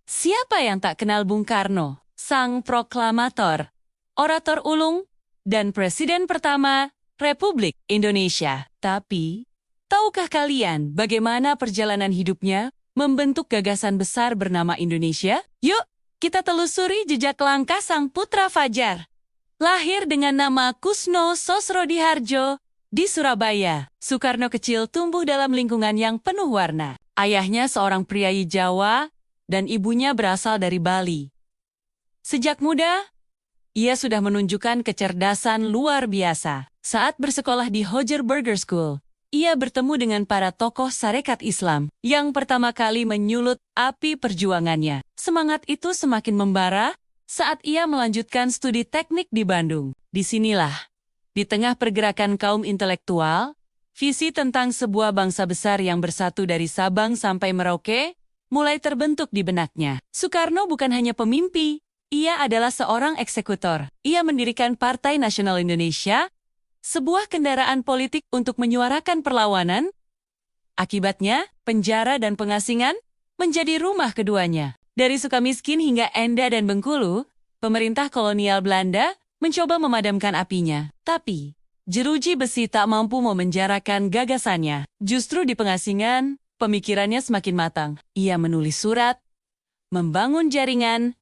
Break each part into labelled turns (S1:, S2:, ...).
S1: Siapa yang tak kenal Bung Karno, sang proklamator, orator ulung, dan presiden pertama Republik Indonesia? Tapi, tahukah kalian bagaimana perjalanan hidupnya membentuk gagasan besar bernama Indonesia? Yuk, kita telusuri jejak langkah sang putra fajar. Lahir dengan nama Kusno Sosrodihardjo di Surabaya, Soekarno kecil tumbuh dalam lingkungan yang penuh warna. Ayahnya seorang priai Jawa, dan ibunya berasal dari Bali. Sejak muda, ia sudah menunjukkan kecerdasan luar biasa. Saat bersekolah di Hoger Burger School, ia bertemu dengan para tokoh Sarekat Islam yang pertama kali menyulut api perjuangannya. Semangat itu semakin membara saat ia melanjutkan studi teknik di Bandung. Disinilah, di tengah pergerakan kaum intelektual, visi tentang sebuah bangsa besar yang bersatu dari Sabang sampai Merauke mulai terbentuk di benaknya. Soekarno bukan hanya pemimpi, ia adalah seorang eksekutor. Ia mendirikan Partai Nasional Indonesia, sebuah kendaraan politik untuk menyuarakan perlawanan. Akibatnya, penjara dan pengasingan menjadi rumah keduanya. Dari Sukamiskin hingga Enda dan Bengkulu, pemerintah kolonial Belanda mencoba memadamkan apinya. Tapi, jeruji besi tak mampu memenjarakan gagasannya. Justru di pengasingan, pemikirannya semakin matang. Ia menulis surat, membangun jaringan,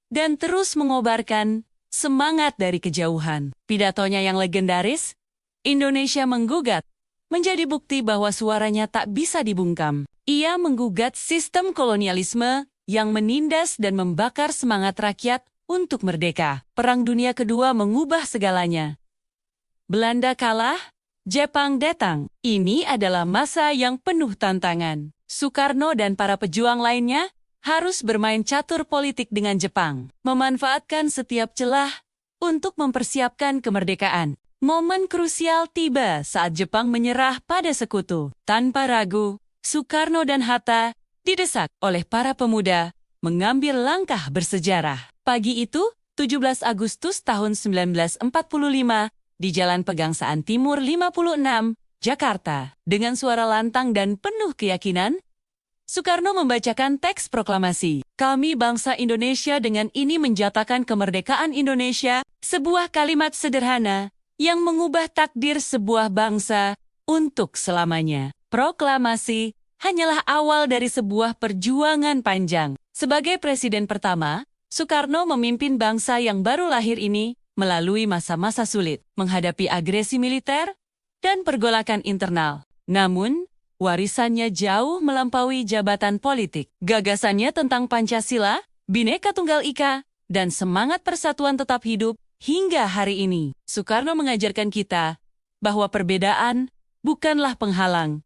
S1: dan terus mengobarkan semangat dari kejauhan. Pidatonya yang legendaris, Indonesia menggugat, menjadi bukti bahwa suaranya tak bisa dibungkam. Ia menggugat sistem kolonialisme yang menindas dan membakar semangat rakyat untuk merdeka. Perang Dunia Kedua mengubah segalanya. Belanda kalah, Jepang datang. Ini adalah masa yang penuh tantangan. Soekarno dan para pejuang lainnya harus bermain catur politik dengan Jepang, memanfaatkan setiap celah untuk mempersiapkan kemerdekaan. Momen krusial tiba saat Jepang menyerah pada sekutu. Tanpa ragu, Soekarno dan Hatta didesak oleh para pemuda mengambil langkah bersejarah. Pagi itu, 17 Agustus tahun 1945, di Jalan Pegangsaan Timur 56, Jakarta. Dengan suara lantang dan penuh keyakinan, Soekarno membacakan teks proklamasi. Kami bangsa Indonesia dengan ini menjatakan kemerdekaan Indonesia, sebuah kalimat sederhana yang mengubah takdir sebuah bangsa untuk selamanya. Proklamasi hanyalah awal dari sebuah perjuangan panjang. Sebagai presiden pertama, Soekarno memimpin bangsa yang baru lahir ini melalui masa-masa sulit, menghadapi agresi militer dan pergolakan internal. Namun, warisannya jauh melampaui jabatan politik. Gagasannya tentang Pancasila, Bhinneka Tunggal Ika, dan semangat persatuan tetap hidup hingga hari ini. Soekarno mengajarkan kita bahwa perbedaan bukanlah penghalang,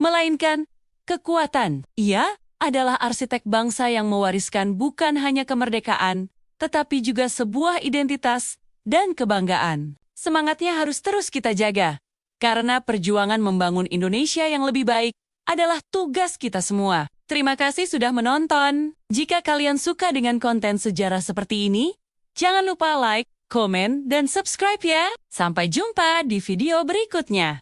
S1: melainkan kekuatan. Ia adalah arsitek bangsa yang mewariskan bukan hanya kemerdekaan, tetapi juga sebuah identitas dan kebanggaan. Semangatnya harus terus kita jaga, karena perjuangan membangun Indonesia yang lebih baik adalah tugas kita semua. Terima kasih sudah menonton. Jika kalian suka dengan konten sejarah seperti ini, jangan lupa like, komen, dan subscribe ya. Sampai jumpa di video berikutnya.